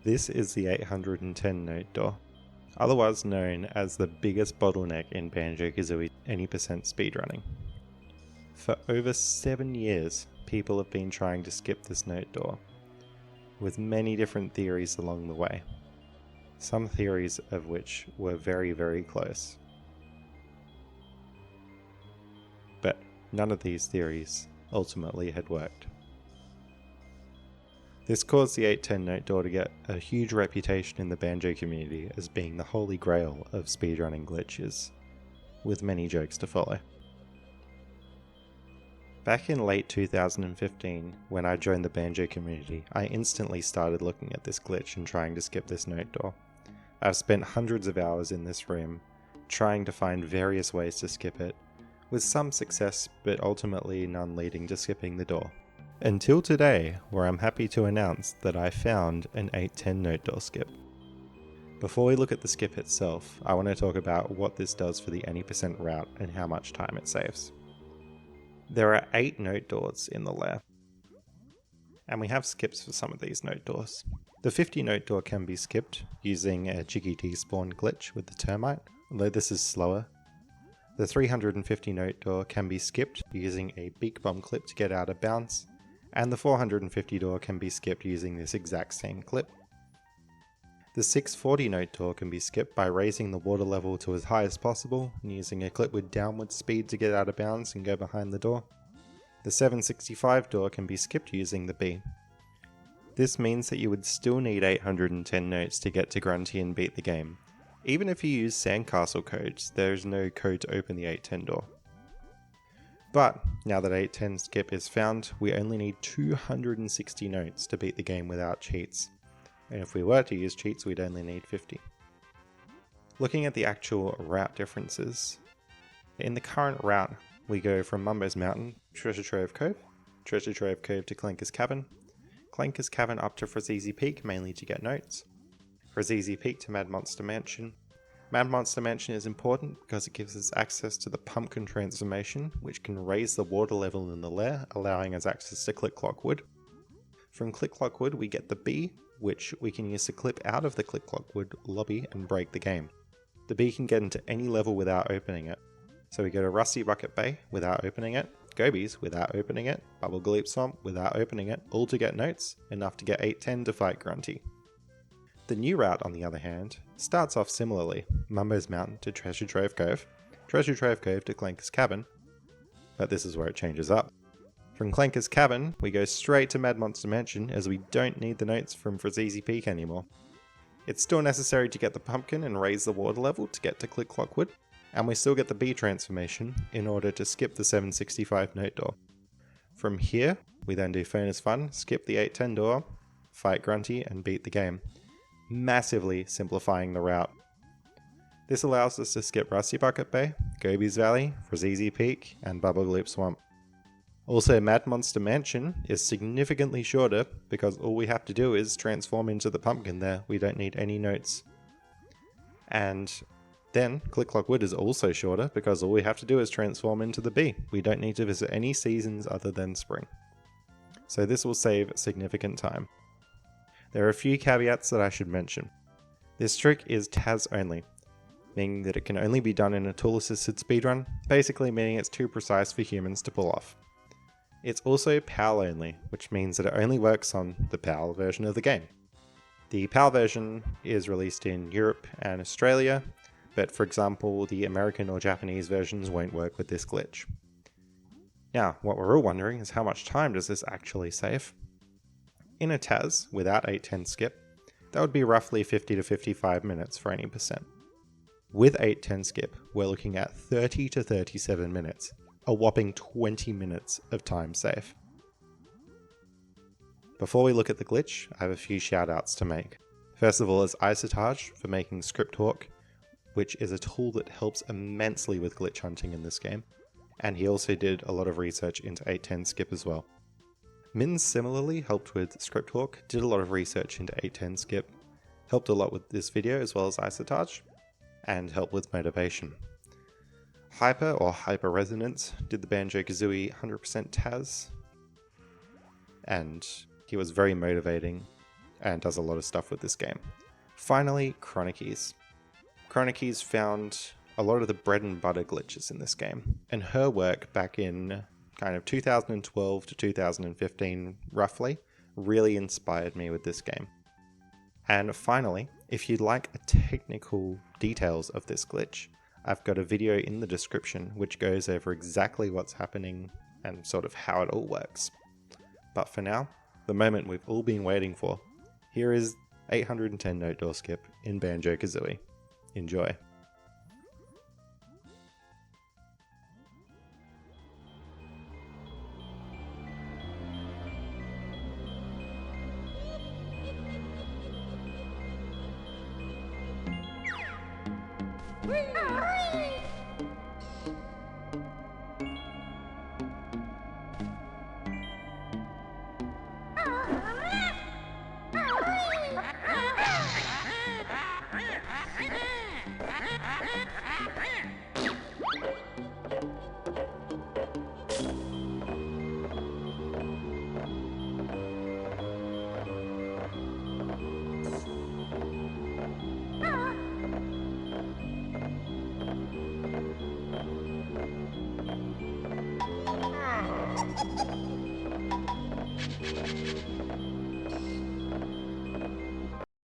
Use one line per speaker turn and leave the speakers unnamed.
This is the 810 note door, otherwise known as the biggest bottleneck in Banjo-Kazooie any percent speedrunning. For over 7 years, people have been trying to skip this note door, with many different theories along the way, some theories of which were very, very close. But none of these theories ultimately had worked. This caused the 810 note door to get a huge reputation in the Banjo community as being the holy grail of speedrunning glitches, with many jokes to follow. Back in late 2015, when I joined the Banjo community, I instantly started looking at this glitch and trying to skip this note door. I've spent hundreds of hours in this room, trying to find various ways to skip it, with some success but ultimately none leading to skipping the door. Until today, where I'm happy to announce that I found an 810 note door skip. Before we look at the skip itself, I want to talk about what this does for the any percent route and how much time it saves. There are 8 note doors in the lair, and we have skips for some of these note doors. The 50 note door can be skipped using a Jiggy despawn glitch with the termite, although this is slower. The 350 note door can be skipped using a beak bomb clip to get out of bounds, and the 450 door can be skipped using this exact same clip. The 640 note door can be skipped by raising the water level to as high as possible and using a clip with downward speed to get out of bounds and go behind the door. The 765 door can be skipped using the bee. This means that you would still need 810 notes to get to Grunty and beat the game. Even if you use sandcastle codes, there is no code to open the 810 door. But now that 810 skip is found, we only need 260 notes to beat the game without cheats. And if we were to use cheats, we'd only need 50. Looking at the actual route differences, in the current route, we go from Mumbo's Mountain, Treasure Trove Cove to Clanker's Cavern, Clanker's Cavern up to Frazizi Peak, mainly to get notes, Frazizi Peak to Mad Monster Mansion. Mad Monster Mansion is important because it gives us access to the pumpkin transformation, which can raise the water level in the lair, allowing us access to Click Clock Wood. From Click Clock Wood we get the bee, which we can use to clip out of the Click Clock Wood lobby and break the game. The bee can get into any level without opening it. So we go to Rusty Bucket Bay without opening it, Gobies without opening it, Bubble Gleep Swamp without opening it, all to get notes, enough to get 810 to fight Grunty. The new route, on the other hand, starts off similarly, Mumbo's Mountain to Treasure Trove Cove to Clanker's Cavern, but this is where it changes up. From Clanker's Cavern, we go straight to Mad Monster Mansion as we don't need the notes from Frazizi Peak anymore. It's still necessary to get the pumpkin and raise the water level to get to Click Clock Wood, and we still get the bee transformation in order to skip the 765 note door. From here, we then do Furnace Fun, skip the 810 door, fight Grunty and beat the game, massively simplifying the route. This allows us to skip Rusty Bucket Bay, Gobies Valley, Frazizi Peak, and Bubble Gleep Swamp. Also, Mad Monster Mansion is significantly shorter because all we have to do is transform into the pumpkin there, we don't need any notes. And then, Click Clock Wood is also shorter because all we have to do is transform into the bee. We don't need to visit any seasons other than spring. So this will save significant time. There are a few caveats that I should mention. This trick is TAS only, meaning that it can only be done in a tool-assisted speedrun, basically meaning it's too precise for humans to pull off. It's also PAL only, which means that it only works on the PAL version of the game. The PAL version is released in Europe and Australia, but for example, the American or Japanese versions won't work with this glitch. Now, what we're all wondering is how much time does this actually save? In a TAS, without 810 skip, that would be roughly 50 to 55 minutes for any percent. With 810 skip, we're looking at 30 to 37 minutes, a whopping 20 minutes of time save. Before we look at the glitch, I have a few shoutouts to make. First of all is Isotage for making ScriptHawk, which is a tool that helps immensely with glitch hunting in this game, and he also did a lot of research into 810 skip as well. Min similarly helped with ScriptHawk, did a lot of research into 810 skip, helped a lot with this video as well as Isotage, and helped with motivation. Hyper or Hyper Resonance did the Banjo-Kazooie 100% TAS, and he was very motivating and does a lot of stuff with this game. Finally, Chronicies. Chronicies found a lot of the bread and butter glitches in this game, and her work back in kind of 2012 to 2015 roughly really inspired me with this game. And finally, if you'd like technical details of this glitch, I've got a video in the description which goes over exactly what's happening and sort of how it all works. But for now, the moment we've all been waiting for, here is 810 note door skip in Banjo-Kazooie. Enjoy.